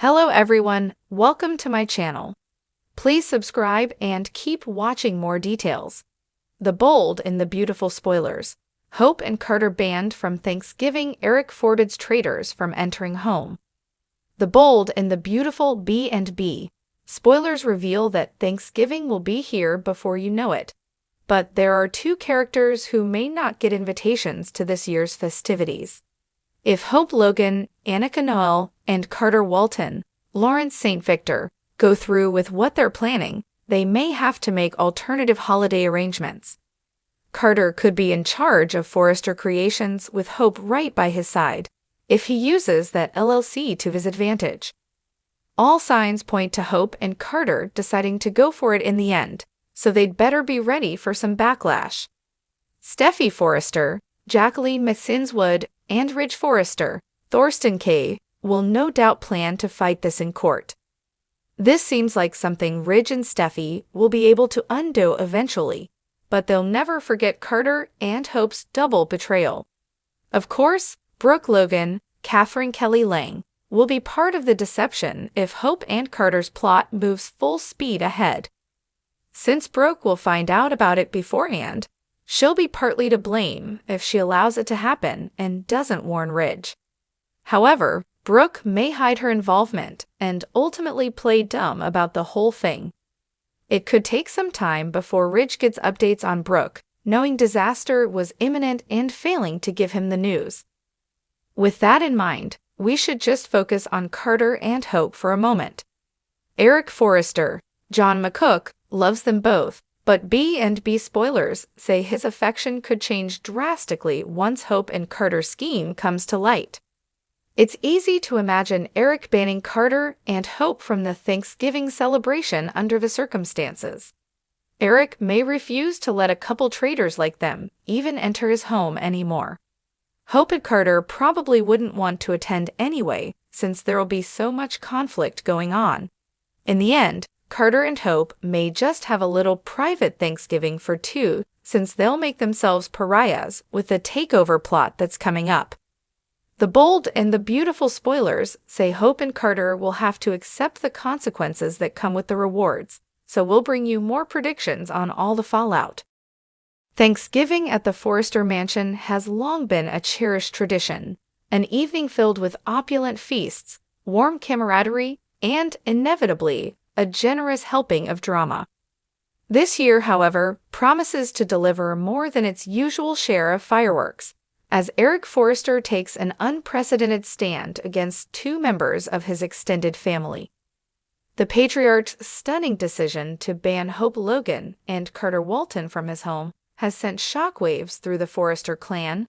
Hello everyone, welcome to my channel. Please subscribe and keep watching more details. The Bold and the Beautiful spoilers. Hope and Carter banned from Thanksgiving. Eric forbids traders from entering home. The Bold and the Beautiful B&B. Spoilers reveal that Thanksgiving will be here before you know it. But there are two characters who may not get invitations to this year's festivities. If Hope Logan, Annika Noel, and Carter Walton, Lawrence St. Victor, go through with what they're planning, they may have to make alternative holiday arrangements. Carter could be in charge of Forrester Creations with Hope right by his side, if he uses that LLC to his advantage. All signs point to Hope and Carter deciding to go for it in the end, so they'd better be ready for some backlash. Steffi Forrester, Jacqueline McSinswood, and Ridge Forrester, Thorsten K., will no doubt plan to fight this in court. This seems like something Ridge and Steffi will be able to undo eventually, but they'll never forget Carter and Hope's double betrayal. Of course, Brooke Logan, Catherine Kelly Lang, will be part of the deception if Hope and Carter's plot moves full speed ahead. Since Brooke will find out about it beforehand, she'll be partly to blame if she allows it to happen and doesn't warn Ridge. However, Brooke may hide her involvement and ultimately play dumb about the whole thing. It could take some time before Ridge gets updates on Brooke, knowing disaster was imminent and failing to give him the news. With that in mind, we should just focus on Carter and Hope for a moment. Eric Forrester, John McCook, loves them both, but B&B spoilers say his affection could change drastically once Hope and Carter's scheme comes to light. It's easy to imagine Eric banning Carter and Hope from the Thanksgiving celebration under the circumstances. Eric may refuse to let a couple traitors like them even enter his home anymore. Hope and Carter probably wouldn't want to attend anyway, since there'll be so much conflict going on. In the end, Carter and Hope may just have a little private Thanksgiving for two, since they'll make themselves pariahs with the takeover plot that's coming up. The Bold and the Beautiful spoilers say Hope and Carter will have to accept the consequences that come with the rewards, so we'll bring you more predictions on all the fallout. Thanksgiving at the Forrester Mansion has long been a cherished tradition, an evening filled with opulent feasts, warm camaraderie, and, inevitably, a generous helping of drama. This year, however, promises to deliver more than its usual share of fireworks, as Eric Forrester takes an unprecedented stand against two members of his extended family. The patriarch's stunning decision to ban Hope Logan and Carter Walton from his home has sent shockwaves through the Forrester clan,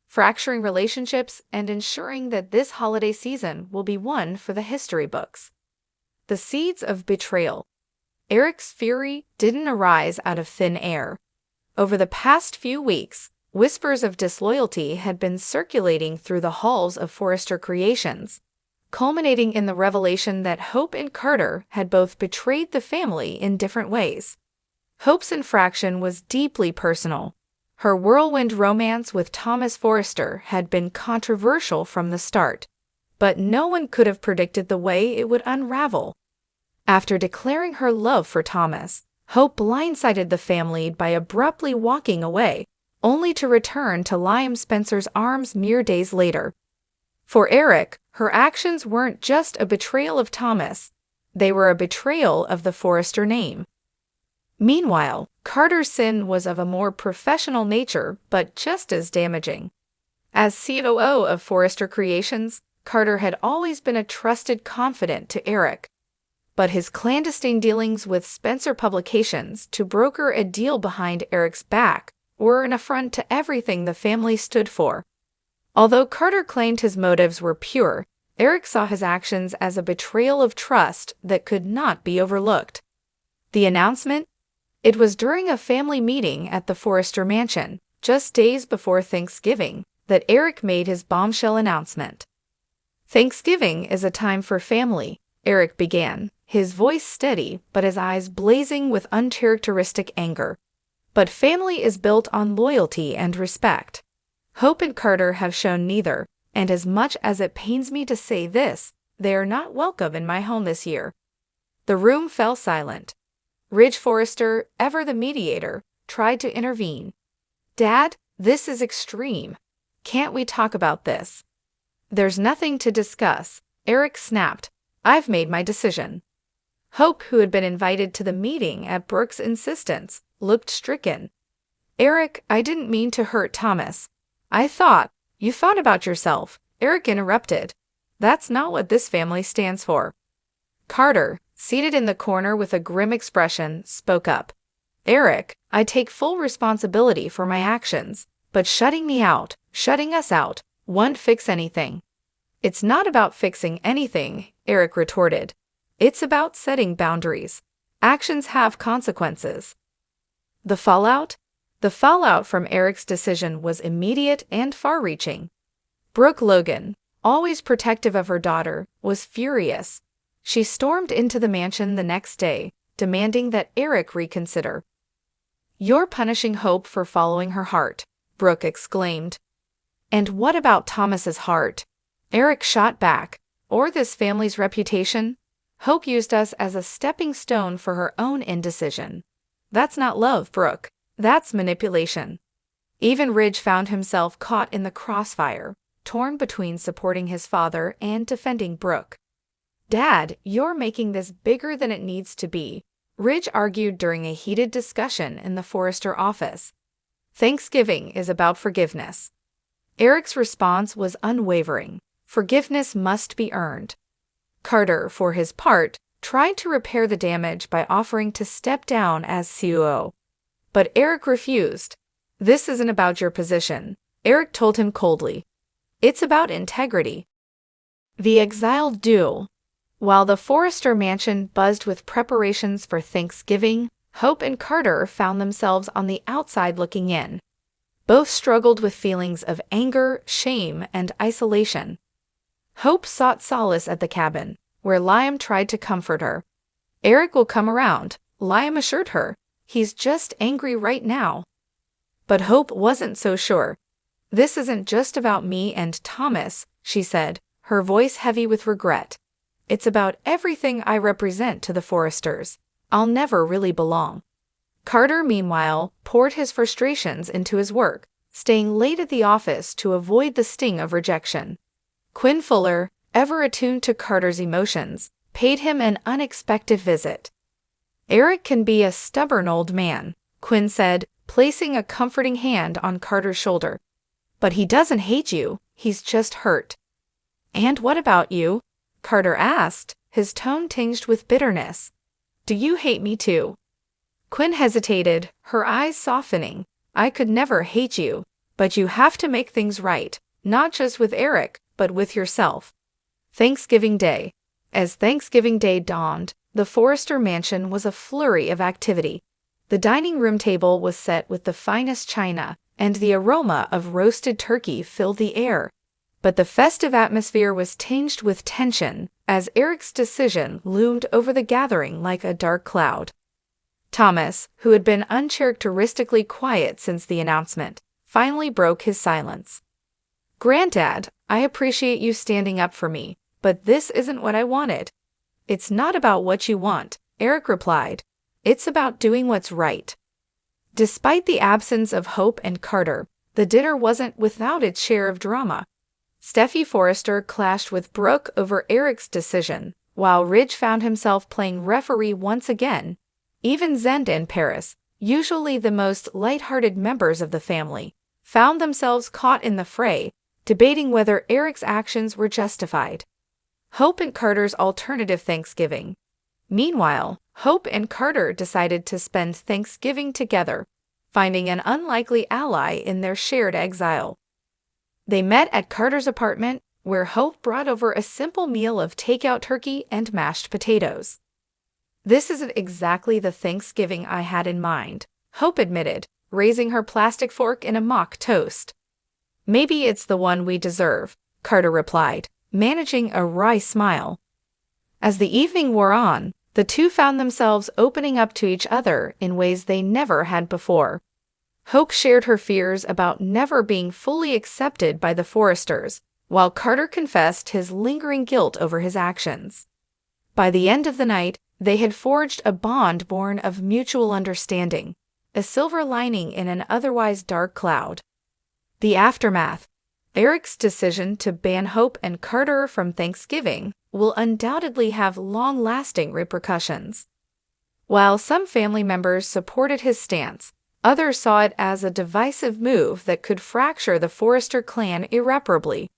fracturing relationships and ensuring that this holiday season will be one for the history books. The seeds of betrayal. Eric's fury didn't arise out of thin air. Over the past few weeks, whispers of disloyalty had been circulating through the halls of Forrester Creations, culminating in the revelation that Hope and Carter had both betrayed the family in different ways. Hope's infraction was deeply personal. Her whirlwind romance with Thomas Forrester had been controversial from the start, but no one could have predicted the way it would unravel. After declaring her love for Thomas, Hope blindsided the family by abruptly walking away, only to return to Liam Spencer's arms mere days later. For Eric, her actions weren't just a betrayal of Thomas, they were a betrayal of the Forrester name. Meanwhile, Carter's sin was of a more professional nature, but just as damaging. As COO of Forrester Creations, Carter had always been a trusted confidant to Eric, but his clandestine dealings with Spencer Publications to broker a deal behind Eric's back were an affront to everything the family stood for. Although Carter claimed his motives were pure, Eric saw his actions as a betrayal of trust that could not be overlooked. The announcement? It was during a family meeting at the Forrester Mansion, just days before Thanksgiving, that Eric made his bombshell announcement. "Thanksgiving is a time for family," Eric began, his voice steady but his eyes blazing with uncharacteristic anger. "But family is built on loyalty and respect. Hope and Carter have shown neither, and as much as it pains me to say this, They are not welcome in my home this year." The room fell silent. Ridge Forrester, ever the mediator, tried to intervene. "Dad, this is extreme. Can't we talk about this?" "There's nothing to discuss," Eric snapped. "I've made my decision." Hope, who had been invited to the meeting at Brooke's insistence, looked stricken. "Eric, I didn't mean to hurt Thomas. I thought, you thought about yourself," Eric interrupted. "That's not what this family stands for." Carter, seated in the corner with a grim expression, spoke up. "Eric, I take full responsibility for my actions, but shutting us out, won't fix anything." "It's not about fixing anything," Eric retorted. "It's about setting boundaries. Actions have consequences." The fallout? The fallout from Eric's decision was immediate and far-reaching. Brooke Logan, always protective of her daughter, was furious. She stormed into the mansion the next day, demanding that Eric reconsider. "You're punishing Hope for following her heart," Brooke exclaimed. "And what about Thomas's heart?" Eric shot back. "Or this family's reputation? Hope used us as a stepping stone for her own indecision. That's not love, Brooke. That's manipulation." Even Ridge found himself caught in the crossfire, torn between supporting his father and defending Brooke. "Dad, you're making this bigger than it needs to be," Ridge argued during a heated discussion in the Forrester office. "Thanksgiving is about forgiveness." Eric's response was unwavering. Forgiveness must be earned. Carter, for his part, tried to repair the damage by offering to step down as COO. But Eric refused. "This isn't about your position," Eric told him coldly. "It's about integrity." The exiled duel. While the Forrester mansion buzzed with preparations for Thanksgiving, Hope and Carter found themselves on the outside looking in. Both struggled with feelings of anger, shame, and isolation. Hope sought solace at the cabin, where Liam tried to comfort her. "Eric will come around," Liam assured her. "He's just angry right now." But Hope wasn't so sure. "This isn't just about me and Thomas," she said, her voice heavy with regret. "It's about everything I represent to the Forresters. I'll never really belong." Carter, meanwhile, poured his frustrations into his work, staying late at the office to avoid the sting of rejection. Quinn Fuller, ever attuned to Carter's emotions, paid him an unexpected visit. "Eric can be a stubborn old man," Quinn said, placing a comforting hand on Carter's shoulder. "But he doesn't hate you, he's just hurt." "And what about you?" Carter asked, his tone tinged with bitterness. "Do you hate me too?" Quinn hesitated, her eyes softening. "I could never hate you, but you have to make things right, not just with Eric, but with yourself." Thanksgiving Day. As Thanksgiving Day dawned, the Forrester mansion was a flurry of activity. The dining room table was set with the finest china, and the aroma of roasted turkey filled the air. But the festive atmosphere was tinged with tension, as Eric's decision loomed over the gathering like a dark cloud. Thomas, who had been uncharacteristically quiet since the announcement, finally broke his silence. "Granddad, I appreciate you standing up for me, but this isn't what I wanted." "It's not about what you want," Eric replied. "It's about doing what's right." Despite the absence of Hope and Carter, the dinner wasn't without its share of drama. Steffi Forrester clashed with Brooke over Eric's decision, while Ridge found himself playing referee once again. Even Zend and Paris, usually the most light-hearted members of the family, found themselves caught in the fray, debating whether Eric's actions were justified. Hope and Carter's alternative Thanksgiving. Meanwhile, Hope and Carter decided to spend Thanksgiving together, finding an unlikely ally in their shared exile. They met at Carter's apartment, where Hope brought over a simple meal of takeout turkey and mashed potatoes. "This isn't exactly the Thanksgiving I had in mind," Hope admitted, raising her plastic fork in a mock toast. "Maybe it's the one we deserve," Carter replied, managing a wry smile. As the evening wore on, the two found themselves opening up to each other in ways they never had before. Hope shared her fears about never being fully accepted by the Forresters, while Carter confessed his lingering guilt over his actions. By the end of the night, they had forged a bond born of mutual understanding, a silver lining in an otherwise dark cloud. The aftermath. Eric's decision to ban Hope and Carter from Thanksgiving will undoubtedly have long-lasting repercussions. While some family members supported his stance, others saw it as a divisive move that could fracture the Forrester clan irreparably.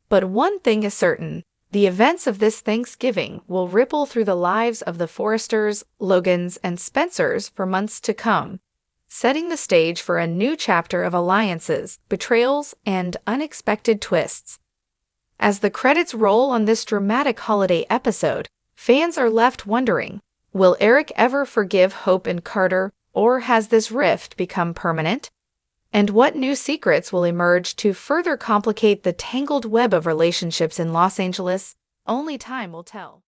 But one thing is certain: the events of this Thanksgiving will ripple through the lives of the Forresters, Logans, and Spencers for months to come, setting the stage for a new chapter of alliances, betrayals, and unexpected twists. As the credits roll on this dramatic holiday episode, fans are left wondering, will Eric ever forgive Hope and Carter, or has this rift become permanent? And what new secrets will emerge to further complicate the tangled web of relationships in Los Angeles? Only time will tell.